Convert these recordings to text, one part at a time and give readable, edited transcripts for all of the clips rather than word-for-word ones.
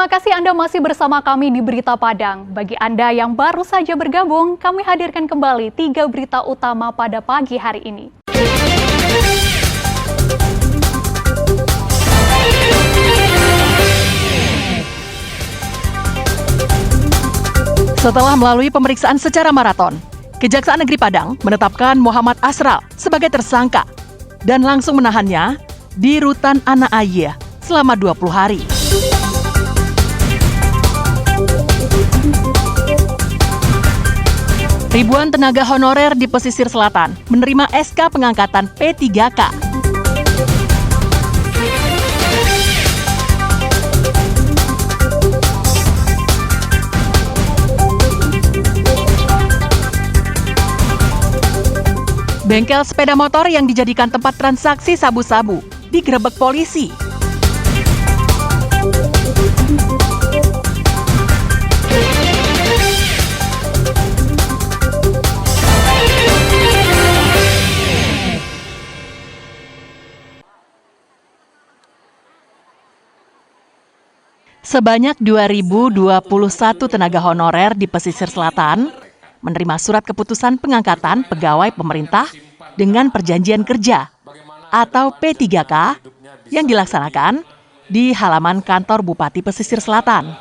Terima kasih Anda masih bersama kami di Berita Padang. Bagi Anda yang baru saja bergabung, kami hadirkan kembali 3 berita utama pada pagi hari ini. Setelah melalui pemeriksaan secara maraton, Kejaksaan Negeri Padang menetapkan Muhammad Asral sebagai tersangka dan langsung menahannya di Rutan Anak Ayah selama 20 hari. Ribuan tenaga honorer di pesisir selatan menerima SK pengangkatan P3K. Bengkel sepeda motor yang dijadikan tempat transaksi sabu-sabu digerebek polisi. Sebanyak 2.021 tenaga honorer di pesisir selatan menerima surat keputusan pengangkatan pegawai pemerintah dengan perjanjian kerja atau P3K yang dilaksanakan di halaman kantor Bupati Pesisir Selatan.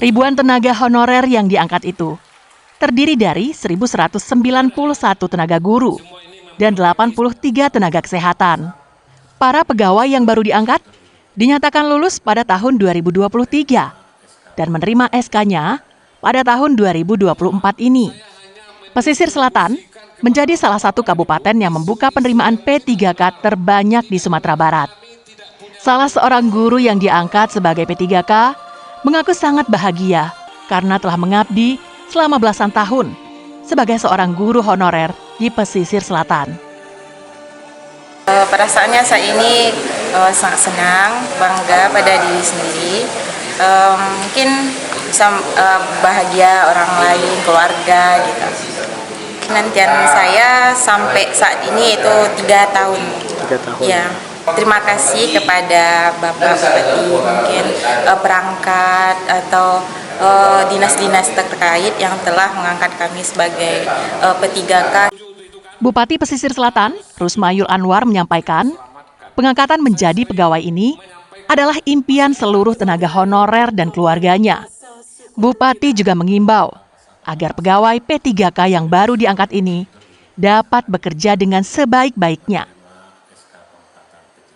Ribuan tenaga honorer yang diangkat itu terdiri dari 1.191 tenaga guru dan 83 tenaga kesehatan. Para pegawai yang baru diangkat dinyatakan lulus pada tahun 2023 dan menerima SK-nya pada tahun 2024 ini. Pesisir Selatan menjadi salah satu kabupaten yang membuka penerimaan P3K terbanyak di Sumatera Barat. Salah seorang guru yang diangkat sebagai P3K mengaku sangat bahagia karena telah mengabdi selama belasan tahun sebagai seorang guru honorer di Pesisir Selatan. Perasaannya saat ini sangat senang, bangga pada diri sendiri. Mungkin bisa bahagia orang lain, keluarga gitu. Penantian saya sampai saat ini itu 3 tahun. 3 tahun. Ya. Terima kasih kepada Bapak Bupati, mungkin perangkat atau dinas-dinas terkait yang telah mengangkat kami sebagai P3K. Bupati Pesisir Selatan, Rusmayul Anwar menyampaikan, pengangkatan menjadi pegawai ini adalah impian seluruh tenaga honorer dan keluarganya. Bupati juga mengimbau agar pegawai P3K yang baru diangkat ini dapat bekerja dengan sebaik-baiknya.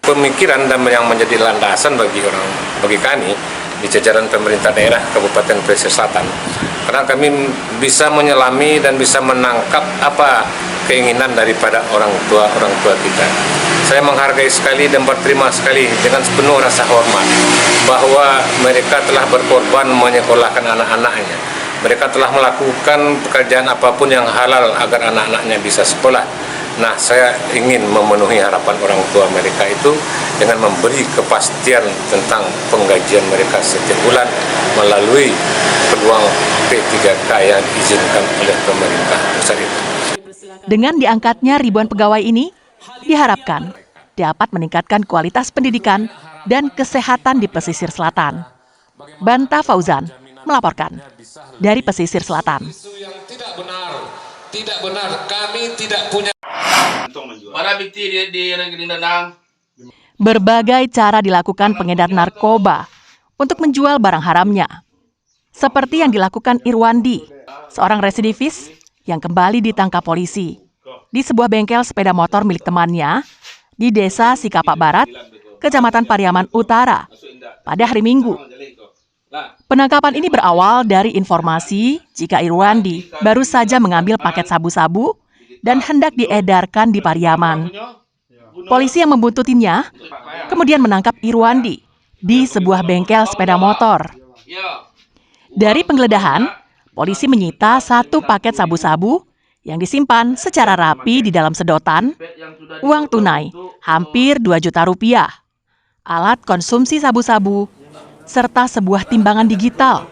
Pemikiran dan yang menjadi landasan bagi kami di jajaran pemerintah daerah Kabupaten Pesisir Selatan, karena kami bisa menyelami dan bisa menangkap apa keinginan daripada orang tua kita. Saya menghargai sekali dan berterima sekali dengan sepenuh rasa hormat bahwa mereka telah berkorban menyekolahkan anak-anaknya. Mereka telah melakukan pekerjaan apapun yang halal agar anak-anaknya bisa sekolah. Nah, saya ingin memenuhi harapan orang tua mereka itu dengan memberi kepastian tentang penggajian mereka setiap bulan melalui peluang P3K yang diizinkan oleh pemerintah pusat itu. Dengan diangkatnya ribuan pegawai ini, diharapkan dapat meningkatkan kualitas pendidikan dan kesehatan di Pesisir Selatan. Banta Fauzan melaporkan dari Pesisir Selatan. Tidak benar, kami tidak punya. Berbagai cara dilakukan pengedar narkoba untuk menjual barang haramnya. Seperti yang dilakukan Irwandi, seorang residivis yang kembali ditangkap polisi di sebuah bengkel sepeda motor milik temannya di Desa Sikapak Barat, Kecamatan Pariaman Utara, pada hari Minggu. Penangkapan ini berawal dari informasi jika Irwandi baru saja mengambil paket sabu-sabu dan hendak diedarkan di Pariaman. Polisi yang membuntutinya kemudian menangkap Irwandi di sebuah bengkel sepeda motor. Dari penggeledahan, polisi menyita 1 paket sabu-sabu yang disimpan secara rapi di dalam sedotan, uang tunai hampir 2 juta rupiah, alat konsumsi sabu-sabu, serta sebuah timbangan digital.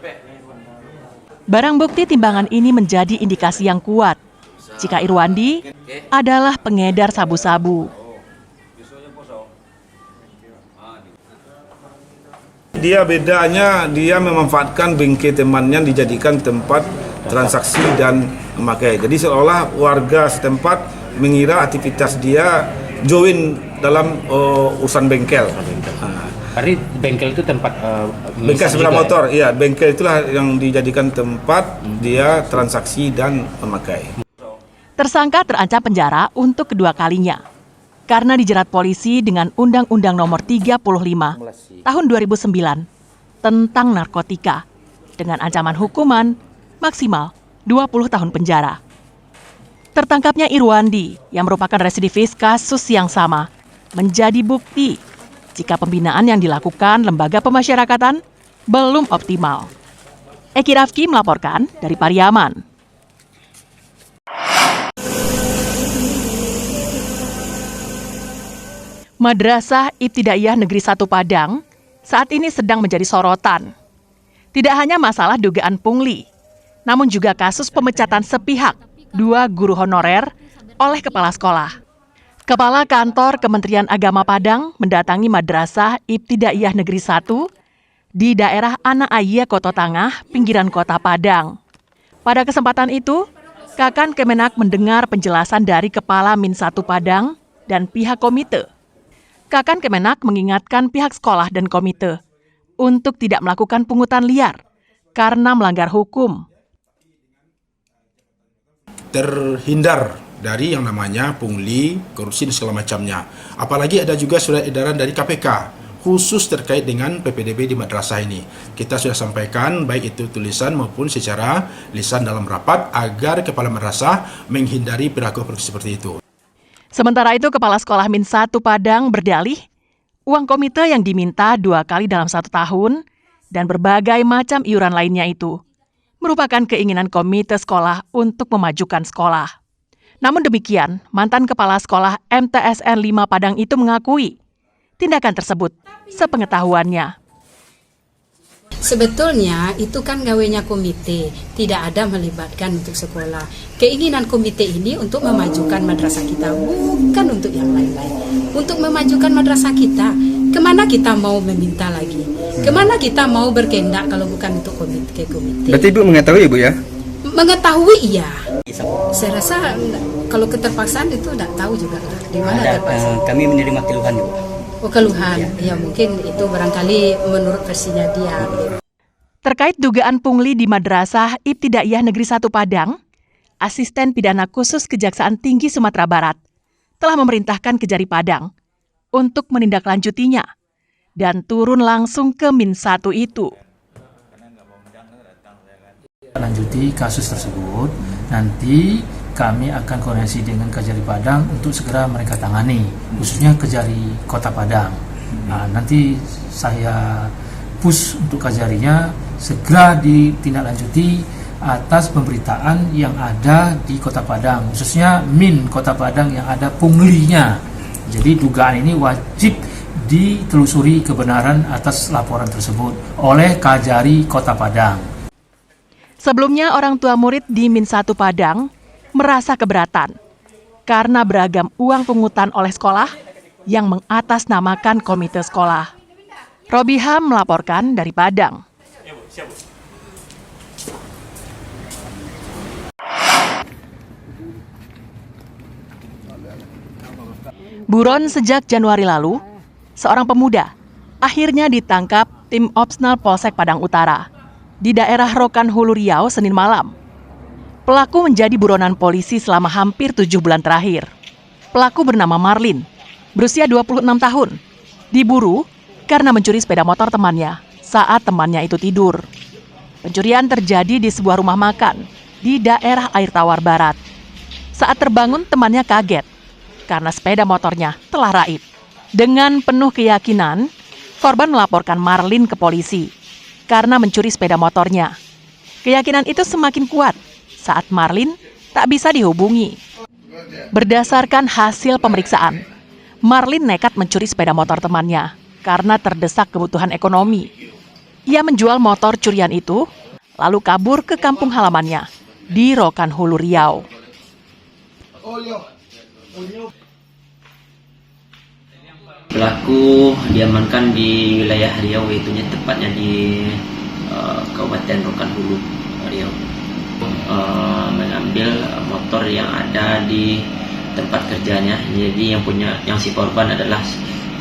Barang bukti timbangan ini menjadi indikasi yang kuat jika Irwandi adalah pengedar sabu-sabu. dia bedanya dia memanfaatkan bengkel temannya dijadikan tempat transaksi dan memakai. Jadi seolah warga setempat mengira aktivitas dia join dalam urusan bengkel. Berarti bengkel itu tempat Bengkel sepeda motor, iya, bengkel itulah yang dijadikan tempat dia transaksi dan memakai. Tersangka terancam penjara untuk kedua kalinya karena dijerat polisi dengan Undang-Undang Nomor 35 Tahun 2009 tentang narkotika dengan ancaman hukuman maksimal 20 tahun penjara. Tertangkapnya Irwandi yang merupakan residivis kasus yang sama menjadi bukti jika pembinaan yang dilakukan lembaga pemasyarakatan belum optimal. Eki Rafki melaporkan dari Pariaman. Madrasah Ibtidaiyah Negeri 1 Padang saat ini sedang menjadi sorotan. Tidak hanya masalah dugaan pungli, namun juga kasus pemecatan sepihak 2 guru honorer oleh kepala sekolah. Kepala Kantor Kementerian Agama Padang mendatangi Madrasah Ibtidaiyah Negeri 1 di daerah Anak Ayah Koto Tangah, pinggiran kota Padang. Pada kesempatan itu, Kakan Kemenak mendengar penjelasan dari Kepala Min 1 Padang dan pihak komite. Kakan Kemenak mengingatkan pihak sekolah dan komite untuk tidak melakukan pungutan liar karena melanggar hukum. Terhindar dari yang namanya pungli, korupsi dan segala macamnya. Apalagi ada juga surat edaran dari KPK khusus terkait dengan PPDB di madrasah ini. Kita sudah sampaikan baik itu tulisan maupun secara lisan dalam rapat agar kepala madrasah menghindari perilaku seperti itu. Sementara itu, Kepala Sekolah Min 1 Padang berdalih, uang komite yang diminta 2 kali dalam 1 tahun dan berbagai macam iuran lainnya itu merupakan keinginan komite sekolah untuk memajukan sekolah. Namun demikian, mantan Kepala Sekolah MTSN 5 Padang itu mengakui tindakan tersebut sepengetahuannya. Sebetulnya itu kan gawenya komite, tidak ada melibatkan untuk sekolah. Keinginan komite ini untuk memajukan madrasah kita, bukan untuk yang lain-lain. Untuk memajukan madrasah kita, kemana kita mau meminta lagi? Kemana kita mau berkehendak kalau bukan untuk komite? Berarti Ibu mengetahui Ibu ya? Mengetahui iya. Saya rasa kalau keterpaksaan itu tidak tahu juga di mana terpaksa. Kami menerima keluhan Ibu. Oh, keluhan, ya mungkin itu barangkali menurut versinya dia. Terkait dugaan pungli di Madrasah Ibtidaiyah Negeri 1 Padang, Asisten Pidana Khusus Kejaksaan Tinggi Sumatera Barat telah memerintahkan Kejari Padang untuk menindaklanjutinya dan turun langsung ke Min 1 itu. Lanjuti kasus tersebut, nanti kami akan koordinasi dengan Kejari Padang untuk segera mereka tangani, khususnya Kejari Kota Padang. Nah, nanti saya push untuk Kejarinya segera ditindaklanjuti atas pemberitaan yang ada di Kota Padang, khususnya Min Kota Padang yang ada punglinya. Jadi dugaan ini wajib ditelusuri kebenaran atas laporan tersebut oleh Kejari Kota Padang. Sebelumnya, orang tua murid di Min 1 Padang merasa keberatan karena beragam uang pungutan oleh sekolah yang mengatasnamakan komite sekolah. Robiham melaporkan dari Padang. Buron sejak Januari lalu, seorang pemuda akhirnya ditangkap tim Opsnal Polsek Padang Utara di daerah Rokan Hulu Riau Senin malam. Pelaku menjadi buronan polisi selama hampir 7 bulan terakhir. Pelaku bernama Marlin, berusia 26 tahun. Diburu karena mencuri sepeda motor temannya saat temannya itu tidur. Pencurian terjadi di sebuah rumah makan di daerah Air Tawar Barat. Saat terbangun, temannya kaget karena sepeda motornya telah raib. Dengan penuh keyakinan, korban melaporkan Marlin ke polisi karena mencuri sepeda motornya. Keyakinan itu semakin kuat saat Marlin tak bisa dihubungi. Berdasarkan hasil pemeriksaan, Marlin nekat mencuri sepeda motor temannya karena terdesak kebutuhan ekonomi. Ia menjual motor curian itu, lalu kabur ke kampung halamannya di Rokan Hulu Riau. pelaku diamankan di wilayah Riau, yaitu tepatnya di Kabupaten Rokan Hulu, Riau. Mengambil motor yang ada di tempat kerjanya. Jadi yang si korban adalah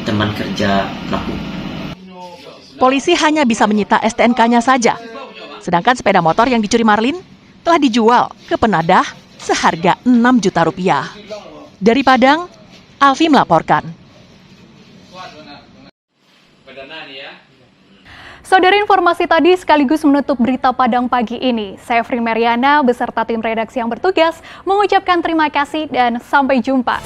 teman kerja pelaku. Polisi hanya bisa menyita STNK-nya saja. Sedangkan sepeda motor yang dicuri Marlin telah dijual ke penadah seharga 6 juta rupiah. Dari Padang, Alfi melaporkan. Saudara, informasi tadi sekaligus menutup berita Padang pagi ini. Saya Fri Mariana beserta tim redaksi yang bertugas mengucapkan terima kasih dan sampai jumpa.